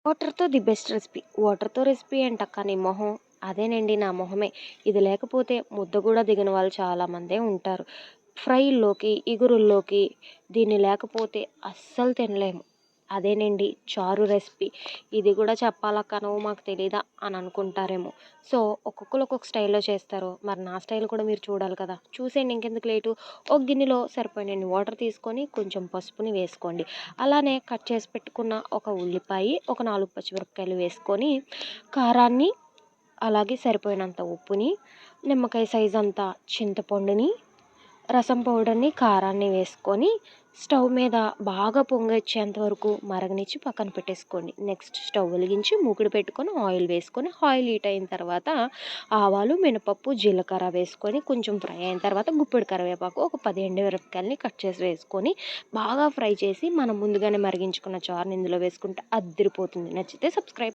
వాటర్‌తో the best recipe. వాటర్‌తో recipe ఏంటక్కా నీ మొహం? అదేనండి నా మొహమే. ఇది లేకపోతే ముద్ద గూడా దిగని వాళ్ళు చాలామందే ఉంటారు. ఫ్రైల్లోకి, ఇగురుల్లోకి దీన్ని లేకపోతే అస్సలు తినలేము. అదేనండి చారు రెసిపీ. ఇది గూడా చెప్పాలక్కా నువ్వు మాకు తెలీదా అని అనుకుంటారేమో. సో, ఒక్కొక్కళ్ళు ఒక్కొక్క స్టైల్‌లో చేస్తారు. మరి నా స్టైల్ కూడా మీరు చూడాలి కదా! చూసేయండి ఇంకెందుకు లేటు. ఒక గిన్నెలో సరిపోయినన్ని వాటర్ తీసుకొని కొంచెం పసుపుని వేసుకోండి. అలానే కట్ చేసి పెట్టుకున్న ఒక ఉల్లిపాయి, ఒక 4 పచ్చిమిరపకాయలు వేసుకొని, కారాన్ని, అలాగే సరిపోయినంత ఉప్పుని, నిమ్మకాయ సైజంతా చింతపండుని, రసం పౌడర్‌ని, కారాన్ని వేసుకొని స్టవ్ మీద బాగా పొంగొచ్చేంత వరకు మరగనిచ్చి పక్కన పెట్టేసుకోండి. నెక్స్ట్ స్టవ్ వెలిగించి మూకుడు పెట్టుకొని ఆయిల్ వేసుకొని, ఆయిల్ హీట్ అయిన తర్వాత ఆవాలు, మినపప్పు, జీలకర్ర వేసుకొని కొంచెం ఫ్రై అయిన తర్వాత గుప్పెడు కరివేపాకు, ఒక 10 ఎండుమిరపకాయలని కట్ చేసి వేసుకొని బాగా ఫ్రై చేసి మనం ముందుగానే మరిగించుకున్న చారుని ఇందులో వేసుకుంటే అద్దిరిపోతుంది. నచ్చితే సబ్స్క్రైబ్.